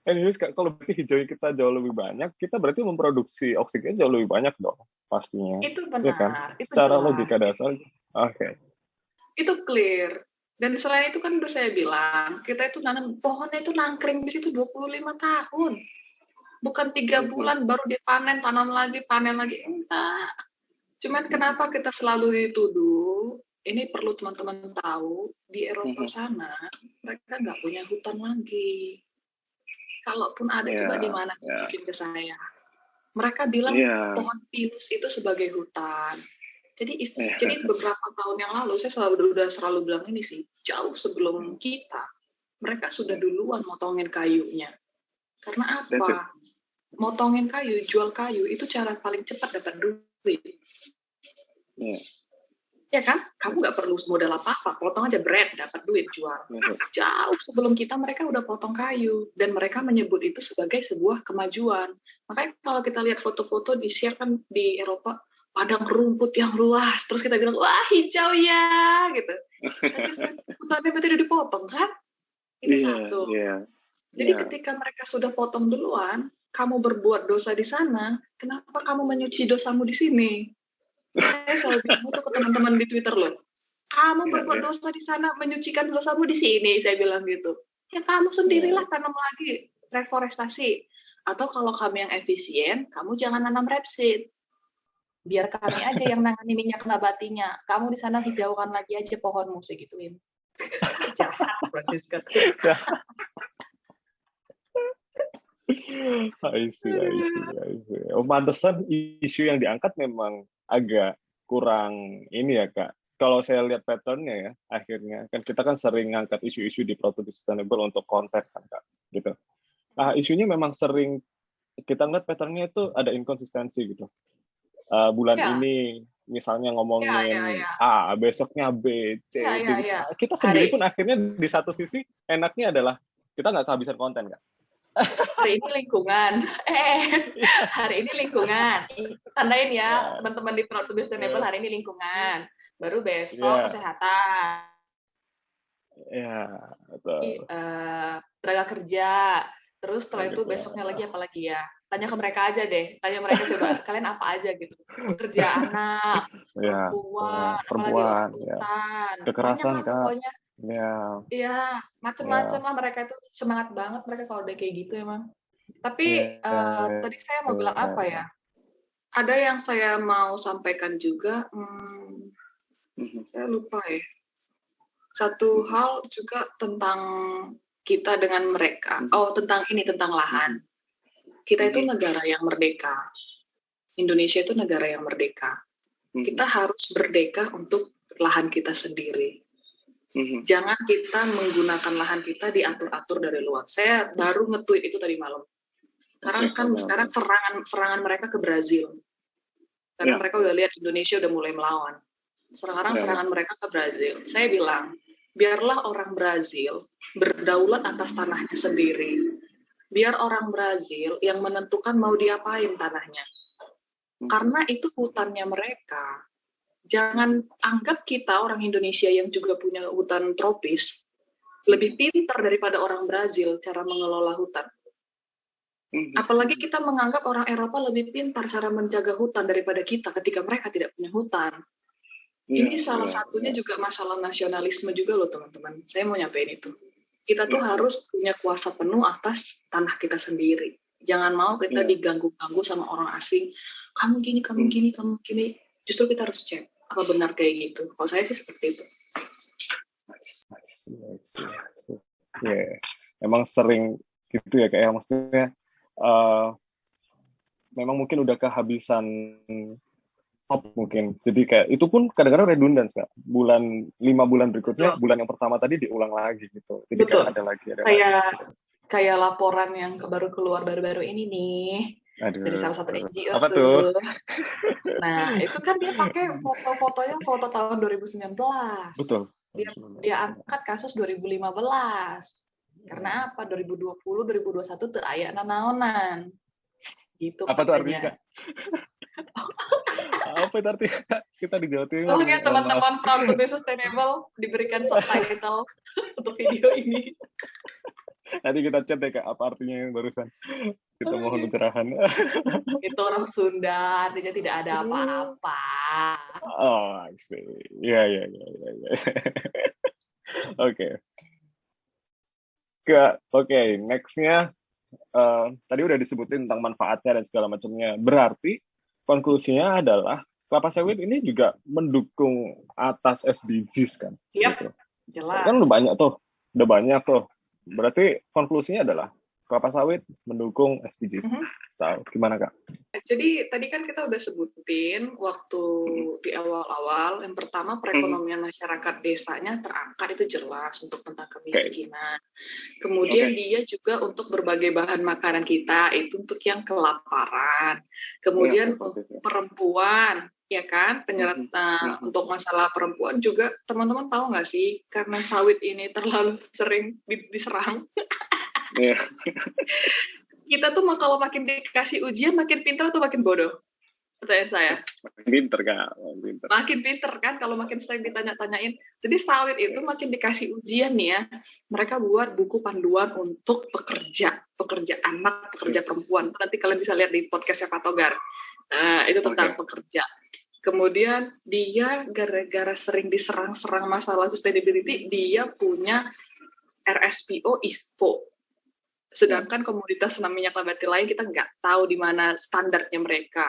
Anyways, Kak, kalau berarti hijau kita jauh lebih banyak, kita berarti memproduksi oksigen jauh lebih banyak dong, pastinya. Itu Iya kan? benar, itu Secara jelas, logika dasar. Oke. itu clear. Dan selain itu kan udah saya bilang, kita itu nanam pohonnya itu nangkring di situ 25 tahun. Bukan 3 bulan baru dipanen, tanam lagi, panen lagi. Enggak. Cuman kenapa kita selalu dituduh, ini perlu teman-teman tahu, di Eropa sana, mereka nggak punya hutan lagi. Kalaupun ada, coba di Ya, mana ya, tunjukin ke saya. Mereka bilang ya, pohon pinus itu sebagai hutan. Jadi ya, beberapa tahun yang lalu saya selalu bilang ini sih, jauh sebelum kita, mereka sudah duluan motongin kayunya. Karena that's it. apa? Motongin kayu, jual kayu itu cara paling cepat dapat duit. Ya, Ya kan? Kamu nggak perlu modal apa-apa, potong aja bread, dapat duit, jual. Jauh sebelum kita mereka udah potong kayu, dan mereka menyebut itu sebagai sebuah kemajuan. Makanya kalau kita lihat foto-foto di-share kan di Eropa, padang rumput yang luas, terus kita bilang, wah hijau ya, gitu. Hutannya berarti udah dipotong kan? Itu iya, satu. iya, Jadi iya. ketika mereka sudah potong duluan, kamu berbuat dosa di sana, kenapa kamu menyuci dosamu di sini? Saya selalu bilang itu ke teman-teman di Twitter loh. Kamu Iya, berbuat iya. dosa di sana, menyucikan dosamu di sini, saya bilang gitu. Ya kamu sendirilah Iya. tanam lagi, reforestasi. Atau kalau kamu yang efisien, kamu jangan nanam rapeseed. Biar kami aja yang nangani minyak nabatinya. Kamu di sana hijaukan lagi aja pohonmu, saya gituin. Jahat, Francisca. I see. Oh, pantesan isu yang diangkat memang agak kurang ini ya, Kak. Kalau saya lihat pattern-nya ya, akhirnya kan kita kan sering ngangkat isu-isu di Property Sustainable untuk konten kan, Kak. Gitu. Nah, isunya memang sering kita ngeliat pattern-nya itu ada inkonsistensi gitu. Bulan Ya, ini misalnya ya, ngomongin ya. A, besoknya B, C, D. Ya. Kita sendiri pun Hari akhirnya di satu sisi enaknya adalah kita nggak kehabisan konten, Kak. hari ini lingkungan. Hari ini lingkungan. Tandain ya, Ya, teman-teman di Proud to be Sustainable, ya, hari ini lingkungan. Baru besok ya, kesehatan, ya, betul. tenaga kerja. Terus setelah itu besoknya lagi apa lagi ya? Tanya ke mereka aja deh. Tanya mereka coba, kalian apa aja gitu. Pekerja anak, Ya, perempuan, apalagi perempuan, ya, hutan. Banyak kekerasan, lah Kak. pokoknya. Ya, Iya, macem-macem ya, lah mereka itu semangat banget mereka kalau udah kayak gitu emang. Tapi ya, tadi saya mau bilang apa ya? Ada yang saya mau sampaikan juga, saya lupa ya. Satu hal juga tentang kita dengan mereka. Oh, tentang lahan. Kita itu negara yang merdeka. Indonesia itu negara yang merdeka. Kita harus merdeka untuk lahan kita sendiri. Jangan kita menggunakan lahan kita diatur-atur dari luar. Saya baru nge-tweet itu tadi malam. Karena kan sekarang serangan mereka ke Brazil. Karena mereka udah lihat Indonesia udah mulai melawan. Serangan mereka ke Brazil. Saya bilang, biarlah orang Brazil berdaulat atas tanahnya sendiri. Biar orang Brazil yang menentukan mau diapain tanahnya. Karena itu hutannya mereka. Jangan anggap kita orang Indonesia yang juga punya hutan tropis lebih pintar daripada orang Brazil cara mengelola hutan. Apalagi kita menganggap orang Eropa lebih pintar cara menjaga hutan daripada kita ketika mereka tidak punya hutan. Ini salah satunya juga masalah nasionalisme juga loh teman-teman. Saya mau nyampein itu. Kita tuh harus punya kuasa penuh atas tanah kita sendiri. Jangan mau kita diganggu-ganggu sama orang asing. Kamu gini. Justru kita harus cek apa benar kayak gitu. Kalau saya sih seperti itu. Ya, emang sering gitu ya, kayak maksudnya memang mungkin udah kehabisan top mungkin. Jadi kayak itu pun kadang-kadang redundans, Kak. 5 bulan berikutnya, bulan yang pertama tadi diulang lagi gitu. Jadi Betul. ada lagi. Kayak laporan yang baru keluar baru-baru ini nih. Aduh. Dari salah satu NGO apa tuh. Nah, itu kan dia pakai foto-fotonya foto tahun 2019. Betul. Dia angkat kasus 2015. Karena apa? 2020, 2021 tuh aya nanaonan. Gitu apa katanya. Tuh artinya, Kak? Apa itu artinya? Kita di Jawa Timur. Ya, teman-teman Proud to be Sustainable diberikan subtitle untuk video ini. Nanti kita chat ya Kak, apa artinya yang barusan. Kita mohon pencerahan. Itu orang Sunda, artinya tidak ada apa-apa. Oh, I see. Iya, iya, iya, iya. Oke. Oke, next-nya tadi udah disebutin tentang manfaatnya dan segala macamnya. Berarti konklusinya adalah kelapa sawit ini juga mendukung atas SDGs kan? Yap, Gitu. jelas. Kan udah banyak tuh. Berarti konklusinya adalah kelapa sawit mendukung SDGs. Tahu gimana Kak? Jadi tadi kan kita udah sebutin waktu di awal-awal, yang pertama perekonomian masyarakat desanya terangkat, itu jelas untuk tentang kemiskinan. Kemudian dia juga untuk berbagai bahan makanan kita, itu untuk yang kelaparan. Kemudian untuk perempuan, ya kan, untuk masalah perempuan juga, teman-teman tahu nggak sih, karena sawit ini terlalu sering diserang, kita tuh kalau makin dikasih ujian, makin pintar atau makin bodoh? Pertanyaan saya. Makin pinter Kak. Makin pinter kan, kalau makin sering ditanya-tanyain. Jadi sawit itu makin dikasih ujian nih ya, mereka buat buku panduan untuk pekerja anak, pekerja perempuan. Nanti kalian bisa lihat di podcastnya Pak Togar. Itu tentang pekerja. Kemudian dia gara-gara sering diserang-serang masalah sustainability, dia punya RSPO ISPO. Sedangkan komoditas senam minyak nabati lain kita nggak tahu di mana standarnya mereka.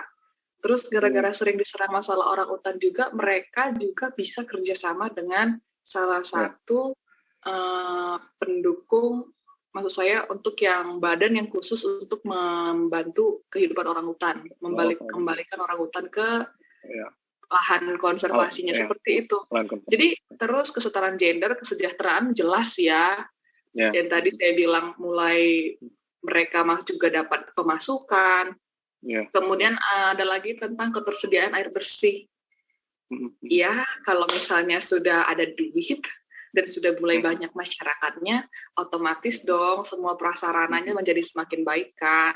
Terus gara-gara sering diserang masalah orang utan juga, mereka juga bisa kerjasama dengan salah satu pendukung, maksud saya untuk yang badan yang khusus untuk membantu kehidupan orang utan, kembalikan orang utan ke lahan konservasinya, seperti itu. Jadi terus kesetaraan gender, kesejahteraan jelas ya. Yang tadi saya bilang, mulai mereka juga dapat pemasukan. Kemudian ada lagi tentang ketersediaan air bersih. Ya, kalau misalnya sudah ada duit dan sudah mulai banyak masyarakatnya, otomatis dong semua prasarananya menjadi semakin baik kan.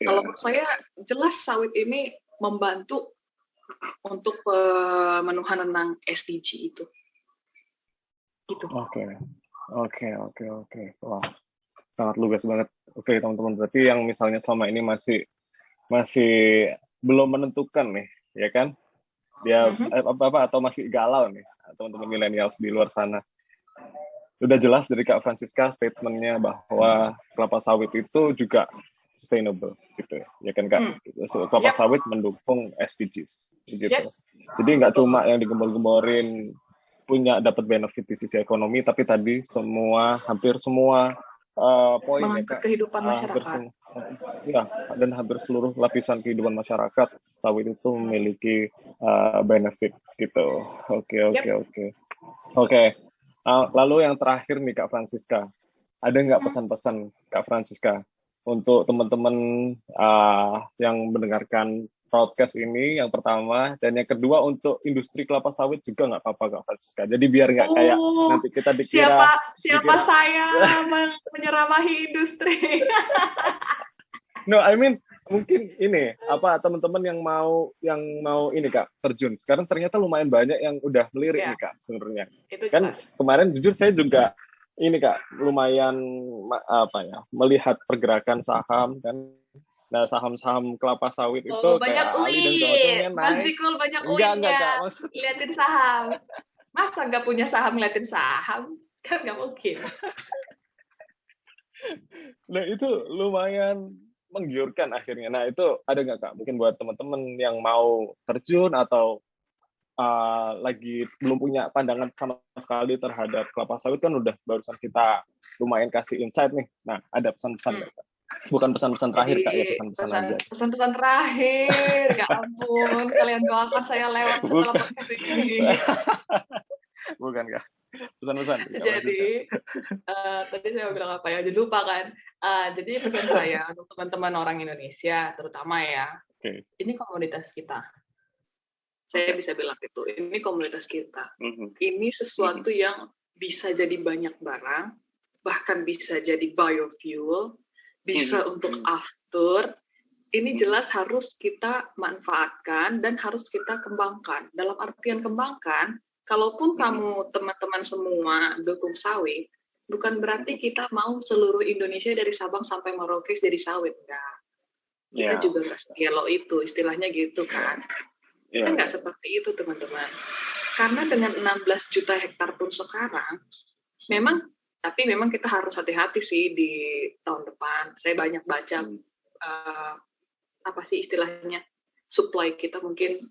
Kalau menurut saya jelas sawit ini membantu untuk pemenuhan tentang SDG itu. Gitu. Oke. Wah, sangat lugas banget. Oke, teman-teman. Berarti yang misalnya selama ini masih belum menentukan nih, ya kan? Dia apa atau masih galau nih, teman-teman milenials di luar sana. Udah jelas dari Kak Francisca statementnya bahwa kelapa sawit itu juga sustainable, gitu ya kan Kak? Kelapa sawit mendukung SDGs, gitu. Jadi nggak cuma yang digembor-gemborin punya dapat benefit di sisi ekonomi, tapi tadi hampir semua poin mengangkat kehidupan masyarakat. Dan hampir seluruh lapisan kehidupan masyarakat sawit itu memiliki benefit gitu. Oke. Lalu yang terakhir nih Kak Francisca, ada nggak pesan-pesan Kak Francisca untuk teman-teman yang mendengarkan podcast ini, yang pertama, dan yang kedua untuk industri kelapa sawit juga nggak apa-apa Kak Francisca. Jadi biar nggak kayak nanti kita dikira siapa saya menyeramahi industri. No, I mean mungkin ini teman-teman yang mau ini Kak terjun. Sekarang ternyata lumayan banyak yang udah melirik nih Kak sebenarnya. Kan kemarin jujur saya juga ini Kak lumayan melihat pergerakan saham kan. Nah, saham-saham kelapa sawit itu banyak kayak Mas Zikul banyak uangnya. Liatin saham. Masa nggak punya saham liatin saham? Kan nggak mungkin. Nah, itu lumayan menggiurkan akhirnya. Nah, itu ada nggak Kak? Mungkin buat teman-teman yang mau terjun atau lagi belum punya pandangan sama sekali terhadap kelapa sawit, kan udah barusan kita lumayan kasih insight nih. Nah, ada pesan-pesan nggak Kak? Bukan pesan-pesan terakhir Kak, ya pesan-pesan aja. Pesan-pesan terakhir, ya ampun, kalian doakan saya lewat setelah podcast ini. Bukan Kak, pesan-pesan. Jadi tadi saya mau bilang apa ya, jadi lupa kan. Jadi pesan saya untuk teman-teman orang Indonesia, terutama ya, ini komunitas kita. Saya bisa bilang itu, ini komunitas kita. Ini sesuatu yang bisa jadi banyak barang, bahkan bisa jadi biofuel, bisa untuk after. Ini jelas harus kita manfaatkan dan harus kita kembangkan. Dalam artian kembangkan, kalaupun kamu teman-teman semua dukung sawit, Bukan berarti kita mau seluruh Indonesia dari Sabang sampai Merauke jadi sawit, enggak. Kita juga nggak segelo itu, istilahnya gitu kan. Kita nggak seperti itu, teman-teman. Karena dengan 16 juta hektar pun sekarang, tapi memang kita harus hati-hati sih di tahun depan. Saya banyak baca apa sih istilahnya, supply kita mungkin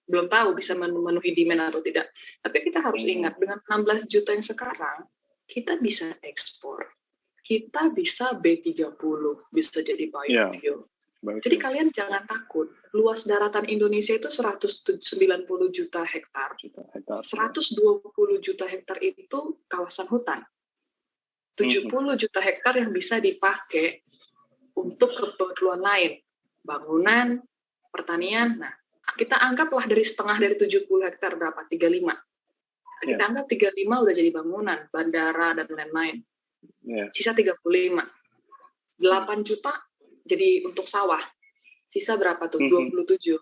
belum tahu bisa memenuhi demand atau tidak. Tapi kita harus ingat, dengan 16 juta yang sekarang, kita bisa ekspor. Kita bisa B30, bisa jadi biofuel. Jadi kalian jangan takut. Luas daratan Indonesia itu 190 juta hektar. 120 juta hektar itu kawasan hutan. 70 juta hektar yang bisa dipakai untuk keperluan lain. Bangunan, pertanian. Nah, kita anggaplah dari setengah dari 70 hektar berapa? 35. Kita anggap 35 udah jadi bangunan, bandara, dan lain-lain. Sisa 35. 8 juta jadi untuk sawah. Sisa berapa tuh? 27.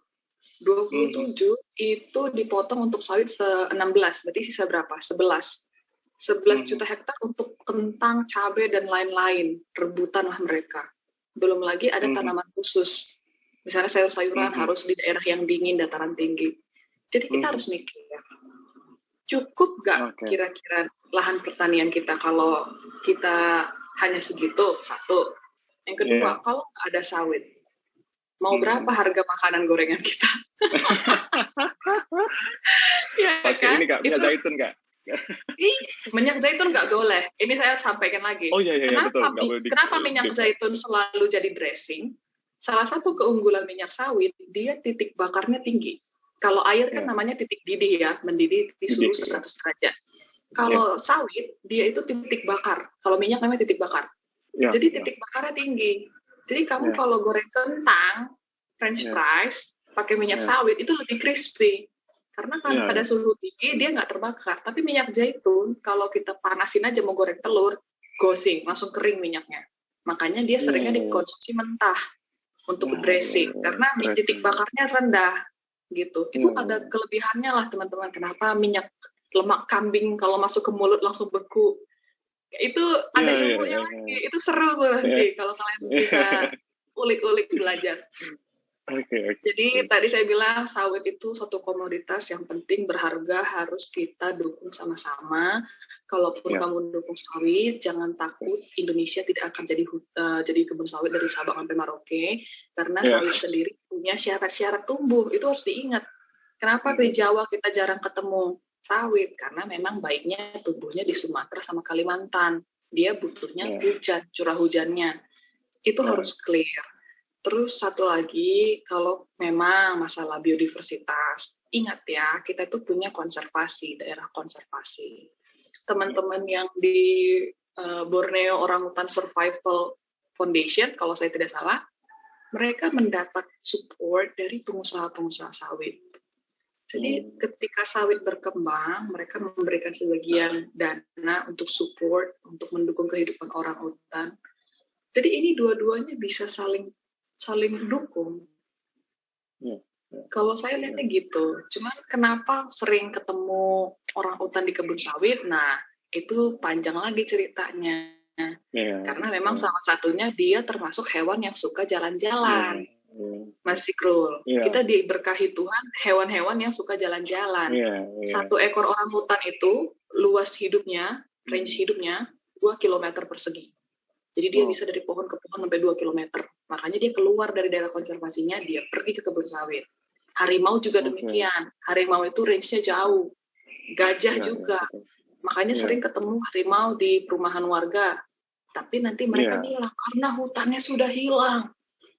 27 itu dipotong untuk sawit 16. Berarti sisa berapa? 11. 11 juta hektar untuk kentang, cabai, dan lain-lain. Rebutan lah mereka. Belum lagi ada tanaman khusus. Misalnya sayur-sayuran harus di daerah yang dingin, dataran tinggi. Jadi kita harus mikir, cukup nggak kira-kira lahan pertanian kita kalau kita hanya segitu? Satu. Yang kedua, kalau nggak ada sawit, mau berapa harga makanan gorengan kita? Ya, kan? Ini Kak, minyak zaitun Kak? Minyak zaitun nggak boleh. Ini saya sampaikan lagi. Kenapa minyak zaitun selalu jadi dressing? Salah satu keunggulan minyak sawit, dia titik bakarnya tinggi. Kalau air kan namanya titik didih ya, mendidih di suhu 100 derajat. Kalau sawit, dia itu titik bakar. Kalau minyak namanya titik bakar. Jadi titik bakarnya tinggi. Jadi kamu kalau goreng kentang, French fries, pakai minyak sawit, itu lebih crispy. Karena kan pada suhu tinggi, dia nggak terbakar. Tapi minyak zaitun, kalau kita panasin aja mau goreng telur, gosing, langsung kering minyaknya. Makanya dia seringnya dikonsumsi mentah untuk dressing. Karena titik bakarnya rendah. Gitu. Itu ada kelebihannya lah teman-teman. Kenapa minyak lemak kambing kalau masuk ke mulut langsung beku? Itu ada ilmunya lagi. Itu seru nanti kalau kalian bisa ulik-ulik belajar. Jadi tadi saya bilang sawit itu suatu komoditas yang penting, berharga, harus kita dukung sama-sama. Kalaupun kamu dukung sawit, jangan takut, Indonesia tidak akan jadi kebun sawit dari Sabang sampai Merauke, karena sawit sendiri punya syarat-syarat tumbuh, itu harus diingat. Kenapa di Jawa kita jarang ketemu sawit? Karena memang baiknya tumbuhnya di Sumatera sama Kalimantan. Dia butuhnya hujan, curah hujannya. Itu harus clear. Terus satu lagi, kalau memang masalah biodiversitas, ingat ya, kita itu punya konservasi, daerah konservasi. Teman-teman yang di Borneo Orangutan Survival Foundation, kalau saya tidak salah, mereka mendapat support dari pengusaha-pengusaha sawit. Jadi ketika sawit berkembang, mereka memberikan sebagian dana untuk support, untuk mendukung kehidupan orang hutan. Jadi ini dua-duanya bisa saling dukung. Kalau saya lihatnya gitu. Cuman kenapa sering ketemu orang hutan di kebun sawit? Nah, itu panjang lagi ceritanya. Karena memang salah satunya dia termasuk hewan yang suka jalan-jalan. Mas Sikrul. Kita diberkahi Tuhan hewan-hewan yang suka jalan-jalan. Satu ekor orang hutan itu luas hidupnya, range hidupnya 2 km persegi. Jadi dia bisa dari pohon ke pohon sampai 2 km. Makanya dia keluar dari daerah konservasinya, dia pergi ke kebun sawit. Harimau juga demikian. Harimau itu range-nya jauh. Gajah juga. Makanya sering ketemu harimau di perumahan warga. Tapi nanti mereka bilang, karena hutannya sudah hilang.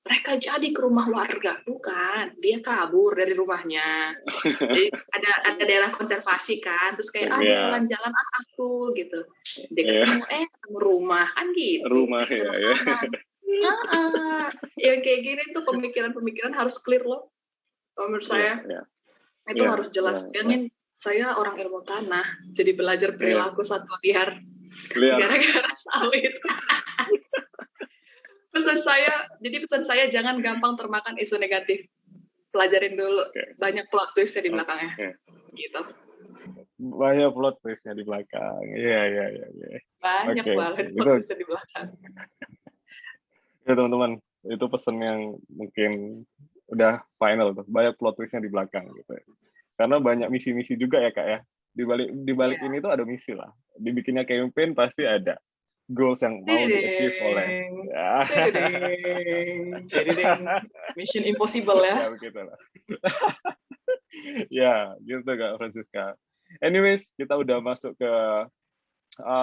Mereka jadi ke rumah warga. Bukan, dia kabur dari rumahnya. Jadi ada daerah konservasi kan, terus kayak jalan-jalan aku gitu. Dia ketemu rumah kan gitu. Rumah ya. Yang kayak gini tuh pemikiran-pemikiran harus clear loh. Kalau menurut saya itu harus jelas. Jangan saya orang ilmu tanah, jadi belajar perilaku satwa liar gara-gara sawit. Pesan saya jangan gampang termakan isu negatif. Pelajarin dulu, banyak plot twist di belakangnya. Gitu. banyak plot twist-nya di belakang. Iya. Banyak Oke, banget itu plot twist di belakang. ya teman-teman, itu pesan yang mungkin udah final tuh. Banyak plot twist-nya di belakang gitu. Karena banyak misi-misi juga ya Kak ya. Di balik ini tuh ada misi lah. Dibikinnya campaign pasti ada goals yang mau di-achieve oleh ya. Mission Impossible ya. Ya begitu lah. Ya, gitu Kak Francisca. Anyways, kita udah masuk ke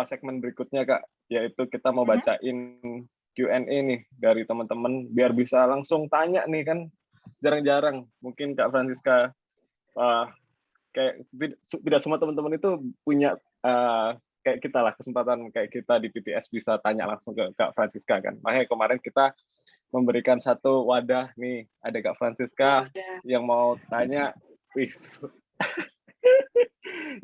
segmen berikutnya Kak, yaitu kita mau bacain Q&A nih dari teman-teman biar bisa langsung tanya nih kan. Jarang-jarang mungkin Kak Francisca kayak tidak semua teman-teman itu punya kayak kita lah kesempatan kayak kita di PTS bisa tanya langsung ke Kak Francisca kan. Makanya kemarin kita memberikan satu wadah nih, ada Kak Francisca yang mau tanya,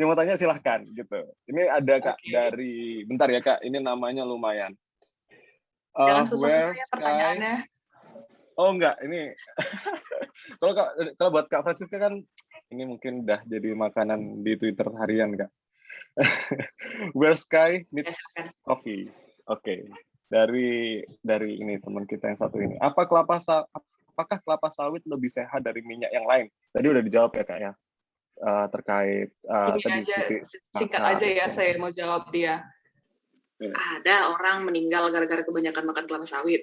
yang mau tanya silahkan gitu. Ini ada Kak dari, bentar ya Kak, ini namanya lumayan. Jangan susah-susah ya pertanyaannya. Oh enggak, ini kalau buat Kak Francisca kan ini mungkin udah jadi makanan di Twitter harian Kak. Where sky meets coffee. Oke. Dari ini teman kita yang satu ini. Apakah kelapa sawit lebih sehat dari minyak yang lain? Tadi udah dijawab ya Kak ya. Terkait tadi aja, singkat aja ya saya mau jawab dia. Ada orang meninggal gara-gara kebanyakan makan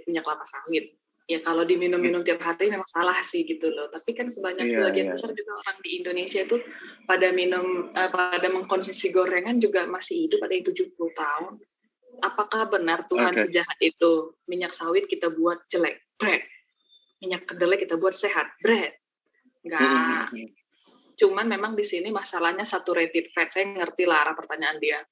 minyak kelapa sawit. Ya kalau diminum-minum tiap hari memang salah sih gitu loh. Tapi kan sebagian besar juga orang di Indonesia itu pada mengkonsumsi gorengan juga masih hidup, ada yang 70 tahun. Apakah benar Tuhan sejahat itu? Minyak sawit kita buat jelek, bread. Minyak kedelai kita buat sehat, bread. Enggak. Cuman memang di sini masalahnya saturated fat. Saya ngerti lah arah pertanyaan dia.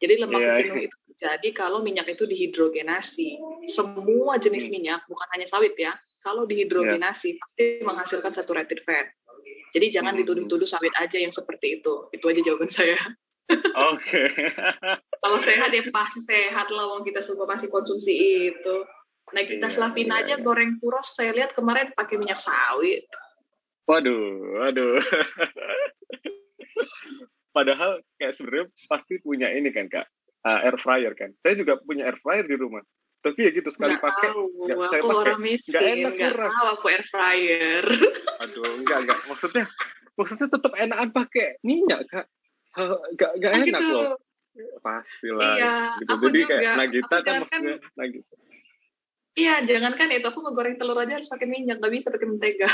Jadi lemak jenuh itu terjadi kalau minyak itu dihidrogenasi. Semua jenis minyak, bukan hanya sawit ya, kalau dihidrogenasi pasti menghasilkan saturated fat. Jadi jangan dituduh-tuduh sawit aja yang seperti itu. Itu aja jawaban saya. Oke. Kalau sehat ya pasti sehat lah, wong kita semua masih konsumsi itu. Nah kita Slavina aja goreng puros, saya lihat kemarin pakai minyak sawit. Waduh. Padahal kayak sebenarnya pasti punya ini kan Kak, air fryer kan. Saya juga punya air fryer di rumah. Tapi ya gitu sekali pakai. Aku orang miskin, nggak tahu aku air fryer. Aduh, enggak. Maksudnya tetap enakan pakai minyak Kak. Enggak enak gitu loh. Pastilah. Iya, gitu. aku jadi juga. Kayak Nagita kan maksudnya Nagita. Iya, jangankan itu, aku ngegoreng telur aja harus pakai minyak, nggak bisa pakai mentega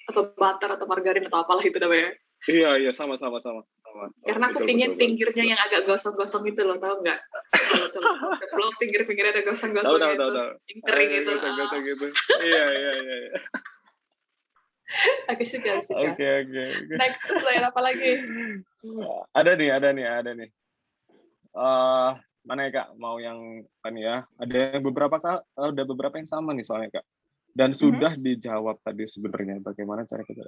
atau butter atau margarin atau apalah itu namanya. Iya, sama. Karena aku pingin pinggirnya yang agak gosong-gosong itu loh, tau nggak? Kalau ceplok pinggir-pinggirnya ada gosong-gosong itu, yang kering itu. Gosong-gosong gitu. Iya. Aku suka. Oke. Next, pertanyaan apa lagi? Ada nih. Mana ya Kak? Mau yang ini ya? Ada beberapa yang sama nih soalnya Kak. Dan sudah dijawab tadi sebenarnya bagaimana cara kita.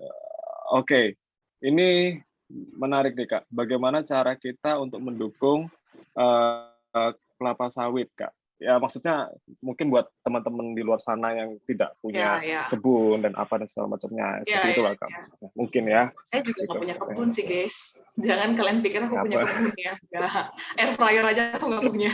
Oke. Ini menarik nih Kak. Bagaimana cara kita untuk mendukung kelapa sawit Kak? Ya maksudnya mungkin buat teman-teman di luar sana yang tidak punya kebun dan apa dan segala macamnya. Seperti itulah Kak. Mungkin ya. Saya juga nggak punya kebun sih guys. Jangan kalian pikir aku punya kebun ya. Nggak. Air fryer aja aku nggak punya.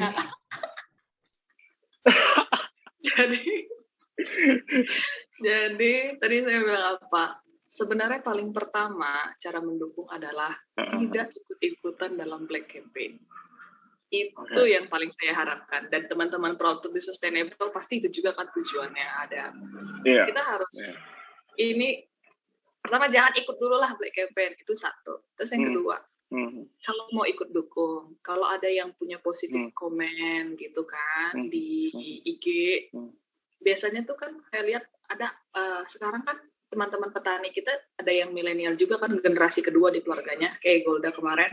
Jadi tadi saya bilang apa? Sebenarnya paling pertama cara mendukung adalah tidak ikut-ikutan dalam black campaign. Itu yang paling saya harapkan. Dan teman-teman Proud to be Sustainable pasti itu juga kan tujuannya ada. Kita harus ini pertama jangan ikut dulu lah black campaign, itu satu. Terus yang kedua, kalau mau ikut dukung, kalau ada yang punya positif komen gitu kan di IG, biasanya tuh kan saya lihat ada sekarang kan teman-teman petani kita ada yang milenial juga kan, generasi kedua di keluarganya kayak Golda kemarin,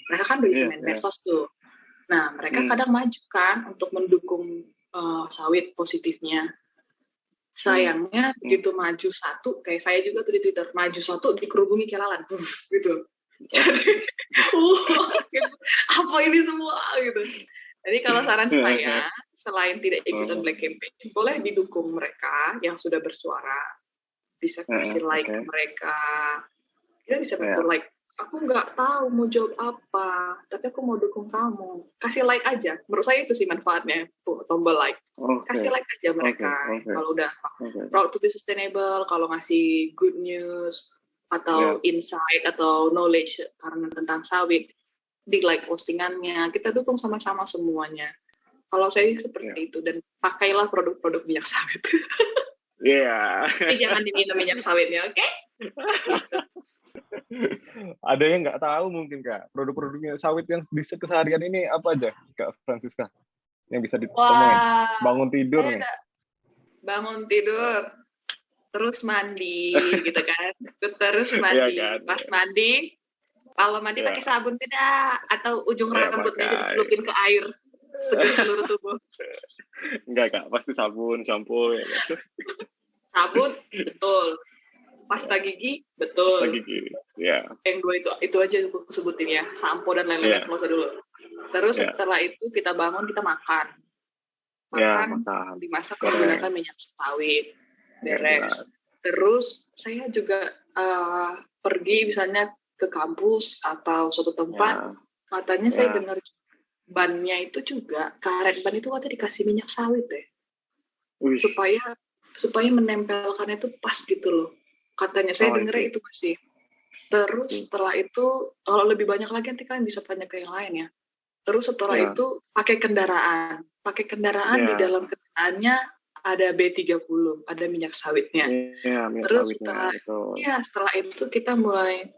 mereka kan udah bisa main medsos tuh. Nah mereka kadang maju kan untuk mendukung sawit positifnya. Sayangnya begitu maju satu, kayak saya juga tuh di Twitter, maju satu dikerubungi kelalan gitu. Jadi gitu, apa ini semua gitu. Jadi kalau saran saya, selain tidak ikutan black campaign, boleh didukung mereka yang sudah bersuara, bisa kasih like mereka, kita bisa bantu like aku nggak tahu mau jawab apa, tapi aku mau dukung kamu. Kasih like aja. Menurut saya itu sih manfaatnya, tombol like. Kasih like aja mereka. Kalau udah proud to be sustainable, kalau ngasih good news, atau insight, atau knowledge karena tentang sawit, di like postingannya, kita dukung sama-sama semuanya. Kalau saya seperti itu, dan pakailah produk-produk minyak sawit. Iya. Tapi jangan diminum minyak sawitnya, oke? Ada yang nggak tahu mungkin Kak, produk-produknya sawit yang bisa keseharian ini apa aja Kak Francisca yang bisa ditemuin? Bangun tidur nih. Bangun tidur, terus mandi gitu kan, terus mandi. Ya kan? Pas mandi, kalau mandi pakai sabun tidak, atau ujung rambutnya dicelupin ke air seluruh tubuh. Enggak Kak, pasti sabun, shampoo ya kan? Sabun betul, pasta gigi betul. Pasta gigi, ya. Yang dua itu aja aku sebutin ya, sampo dan lain-lain nggak usah dulu. Terus setelah itu kita bangun, kita makan, dimasak menggunakan minyak sawit, beres. Terus saya juga pergi misalnya ke kampus atau suatu tempat, katanya saya dengar bannya itu juga, karet ban itu katanya dikasih minyak sawit deh, supaya menempelkannya itu pas gitu loh. Katanya saya dengarnya itu masih. Terus setelah itu, kalau lebih banyak lagi nanti kalian bisa tanya ke yang lain ya. Terus setelah itu pakai kendaraan. Di dalam kendaraannya ada B30, ada minyak sawitnya. Terus setelah itu kita mulai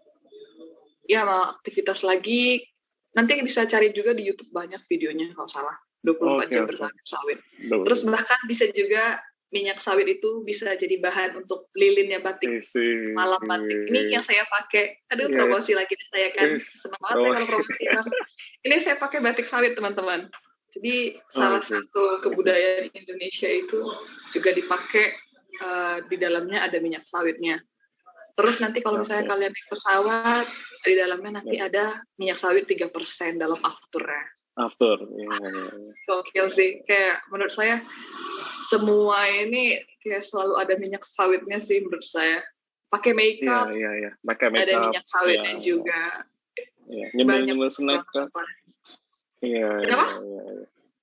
aktivitas lagi. Nanti bisa cari juga di YouTube banyak videonya kalau salah. 24 jam bersama sawit. Terus bahkan bisa juga minyak sawit itu bisa jadi bahan untuk lilinnya batik, malam batik. Ini yang saya pakai. Aduh, promosi lagi saya kan. Senang banget kalau promosi. Ini saya pakai batik sawit, teman-teman. Jadi salah satu kebudayaan Indonesia itu juga dipakai, di dalamnya ada minyak sawitnya. Terus nanti kalau misalnya kalian naik pesawat, di dalamnya nanti ada minyak sawit 3% dalam afternya. Gokil sih. Kayak menurut saya semua ini kayak selalu ada minyak sawitnya sih menurut saya. Pakai makeup, ada minyak sawitnya juga. Nyemil snack kan.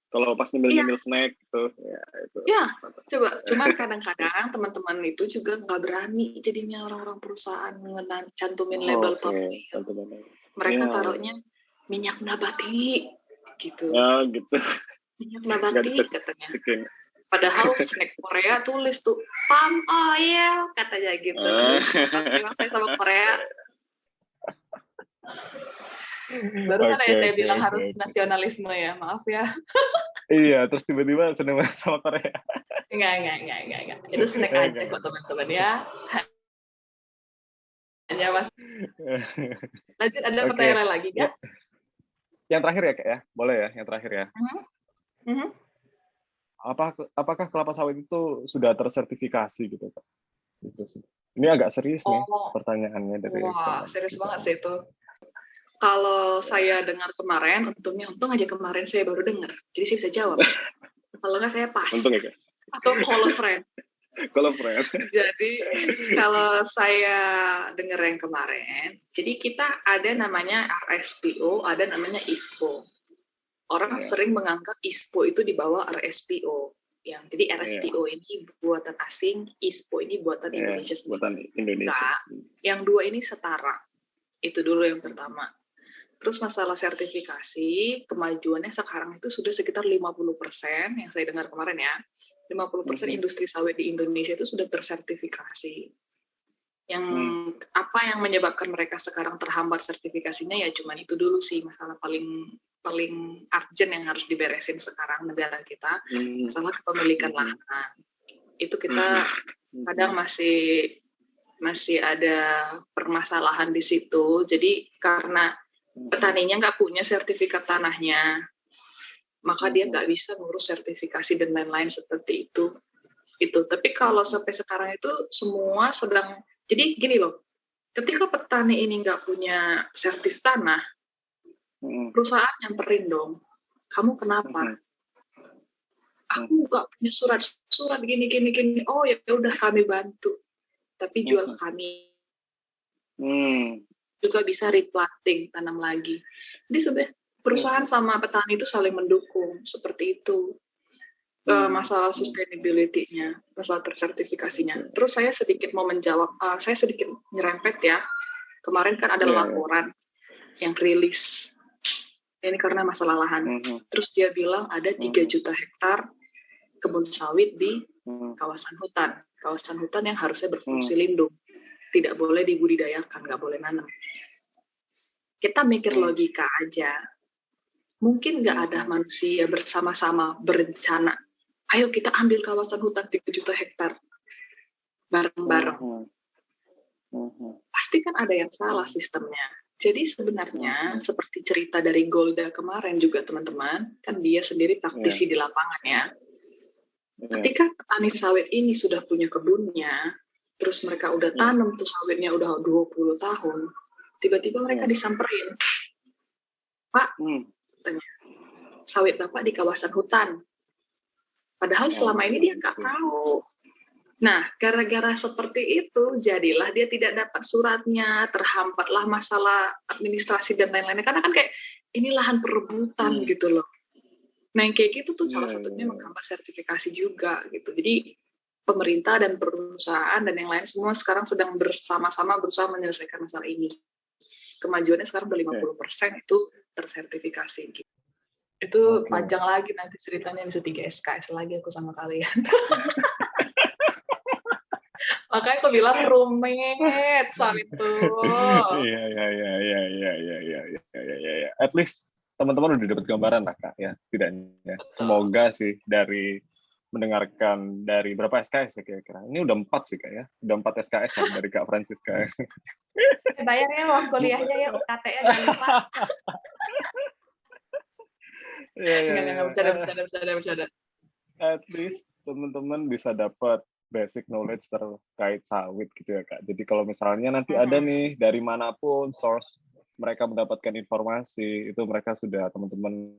Kalau pas nyemil snack tuh, itu. Coba. Cuman kadang-kadang teman-teman itu juga nggak berani jadinya orang-orang perusahaan cantumin label pabrik. Mereka taruhnya minyak nabati gitu. Gitu. Minyak nabati katanya. Padahal snack Korea tulis tuh palm oil katanya gitu. Memang saya sama Korea. Barusan saya bilang harus nasionalisme ya, maaf ya. Iya, terus tiba-tiba seneng sama Korea. Enggak. Itu snack aja kok teman-teman ya. Hanya Mas. Lanjut, ada pertanyaan lagi nggak? Yang terakhir ya Kak ya, boleh ya? Yang terakhir ya. Apakah kelapa sawit itu sudah tersertifikasi gitu Kak? Itu sih. Ini agak serius nih pertanyaannya dari. Wah, serius banget sih itu. Kalau saya dengar kemarin, untung aja kemarin saya baru dengar, jadi saya bisa jawab. Kalau nggak saya pas. Untung ya Kak? Atau call a friend. Jadi kalau saya dengar yang kemarin, jadi kita ada namanya RSPO, ada namanya ISPO. Orang sering menganggap ISPO itu di bawah RSPO. Jadi RSPO ini buatan asing, ISPO ini buatan Indonesia sendiri. Buatan Indonesia. Nah, yang dua ini setara. Itu dulu yang pertama. Terus masalah sertifikasi, kemajuannya sekarang itu sudah sekitar 50%, yang saya dengar kemarin ya. 50% industri sawit di Indonesia itu sudah tersertifikasi. Apa yang menyebabkan mereka sekarang terhambat sertifikasinya ya cuman itu dulu sih, masalah paling urgent yang harus diberesin sekarang negara kita, masalah kepemilikan lahan. Itu kita kadang masih ada permasalahan di situ. Jadi karena petaninya nggak punya sertifikat tanahnya, maka dia nggak bisa ngurus sertifikasi dan lain-lain seperti itu. Tapi kalau sampai sekarang itu semua sedang, jadi gini loh, ketika petani ini nggak punya sertif tanah, perusahaan nyamperin dong, kamu kenapa? Aku nggak punya surat gini. Oh ya udah kami bantu, tapi jual kami. juga bisa replanting, tanam lagi. Jadi sebenarnya perusahaan sama petani itu saling mendukung, seperti itu. Masalah sustainability-nya, masalah tersertifikasinya. Terus saya sedikit mau menjawab, saya sedikit nyerempet ya. Kemarin kan ada laporan yang rilis. Ini karena masalah lahan. Terus dia bilang ada 3 juta hektar kebun sawit di kawasan hutan. Kawasan hutan yang harusnya berfungsi lindung. Tidak boleh dibudidayakan, nggak boleh nanam. Kita mikir logika aja. Mungkin nggak ada manusia bersama-sama berencana, ayo kita ambil kawasan hutan 3 juta hektar bareng-bareng. Pasti kan ada yang salah sistemnya. Jadi sebenarnya seperti cerita dari Golda kemarin juga teman-teman, kan dia sendiri praktisi di lapangan ya. Ketika petani sawit ini sudah punya kebunnya, terus mereka udah tanam tuh sawitnya udah 20 tahun, tiba-tiba mereka disamperin. Pak, tanya, sawit Bapak di kawasan hutan. Padahal selama ini dia nggak tahu. Nah, gara-gara seperti itu, jadilah dia tidak dapat suratnya, terhambatlah masalah administrasi dan lain-lainnya. Karena kan kayak, ini lahan perebutan gitu loh. Nah, yang kayak gitu tuh salah satunya menghambat sertifikasi juga gitu. Jadi, pemerintah dan perusahaan dan yang lain semua sekarang sedang bersama-sama berusaha menyelesaikan masalah ini. Kemajuannya sekarang udah 50% itu tersertifikasi gitu. Itu panjang lagi nanti ceritanya, bisa 3 SKS lagi aku sama kalian. Makanya aku bilang rumit soal itu. Iya. At least teman-teman udah dapat gambaran lah Kak ya, setidaknya. Semoga sih dari mendengarkan dari berapa SKS ya kira-kira. Ini udah 4 sih Kak ya. Udah 4 SKS kan dari Kak Francisca. Bayarnya uang kuliahnya ya, UKT-nya jangan lupa. Nggak, bercanda. At least teman-teman bisa dapat basic knowledge terkait sawit gitu ya Kak. Jadi kalau misalnya nanti ada nih dari manapun source mereka mendapatkan informasi, itu mereka sudah teman-teman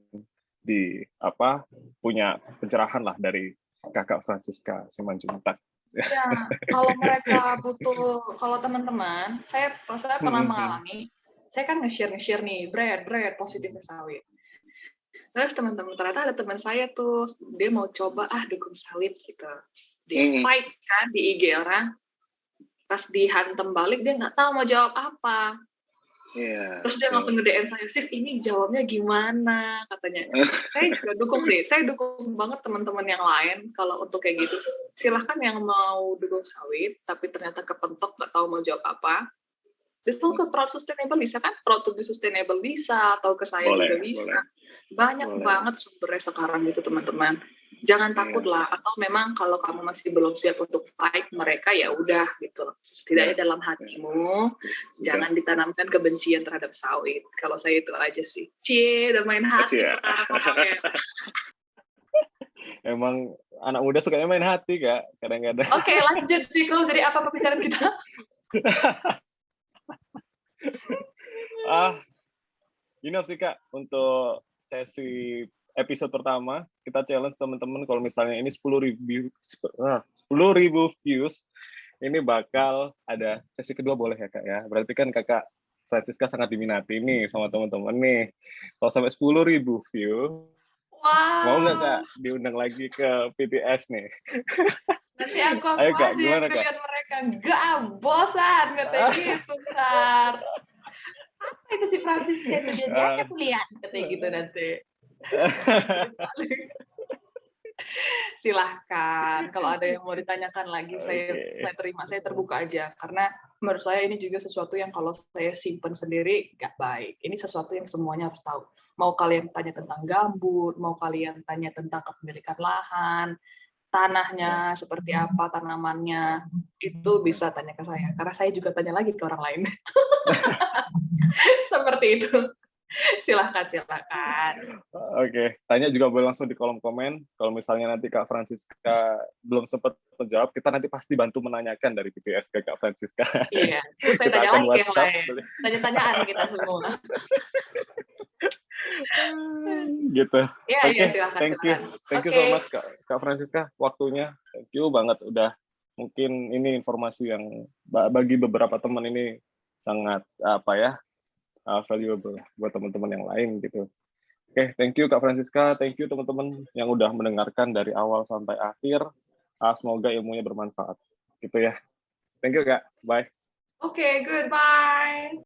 punya pencerahan lah dari Kakak Francisca Simanjuntak. Ya, kalau mereka butuh, kalau teman-teman, saya pernah mengalami, saya kan nge-share nih, bread positifnya sawit. Terus teman-teman, ternyata ada teman saya tuh, dia mau coba dukung sawit gitu. Dia fight kan di IG orang, pas dihantam balik dia nggak tahu mau jawab apa. Terus dia langsung nge-DM saya, sis ini jawabnya gimana katanya. Saya juga dukung sih, saya dukung banget teman-teman yang lain kalau untuk kayak gitu. Silahkan yang mau dukung sawit, tapi ternyata kepentok nggak tahu mau jawab apa. Justru ke Proud Sustainable bisa kan, Proud to be Sustainable bisa, atau ke saya juga bisa. Banyak banget sumbernya sekarang gitu teman-teman. Jangan takut lah, atau memang kalau kamu masih belum siap untuk fight mereka ya udah gitu. Setidaknya dalam hatimu jangan ditanamkan kebencian terhadap sawit. Kalau saya itu aja sih. Udah main hati sekarang. Emang anak muda sukanya main hati Kak, kadang-kadang. Oke, lanjut Cikul. Jadi apa pembicaraan kita? Gini sih Kak, untuk sesi episode pertama kita challenge teman-teman kalau misalnya ini 10.000 views, ini bakal ada sesi kedua boleh ya Kak ya. Berarti kan Kakak Francisca sangat diminati nih sama teman-teman nih. Kalau sampai 10.000 view, mau nggak Kak diundang lagi ke PTS nih? Nanti aku aja yang ngeliat mereka. Nggak, bosan katanya gitu ntar. Apa itu si Francisca itu dia aja kuliah katanya gitu nanti. Silahkan kalau ada yang mau ditanyakan lagi saya terima, saya terbuka aja karena menurut saya ini juga sesuatu yang kalau saya simpen sendiri nggak baik. Ini sesuatu yang semuanya harus tahu. Mau kalian tanya tentang gambut, mau kalian tanya tentang kepemilikan lahan, tanahnya seperti apa, tanamannya, itu bisa tanya ke saya karena saya juga tanya lagi ke orang lain. Seperti itu. Silahkan. Oke, tanya juga boleh langsung di kolom komen. Kalau misalnya nanti Kak Francisca belum sempat menjawab, kita nanti pasti bantu menanyakan dari PTS ke Kak Francisca. Iya, terus saya tanya lagi ke yang lain. Tanya-tanyaan kita semua. Gitu. Iya, silahkan. Thank you so much Kak Francisca, waktunya. Thank you banget udah mungkin ini informasi yang bagi beberapa teman ini sangat valuable buat teman-teman yang lain gitu. Oke, thank you Kak Francisca, thank you teman-teman yang udah mendengarkan dari awal sampai akhir. Semoga ilmunya bermanfaat. Gitu ya. Thank you Kak. Bye. Okay, goodbye.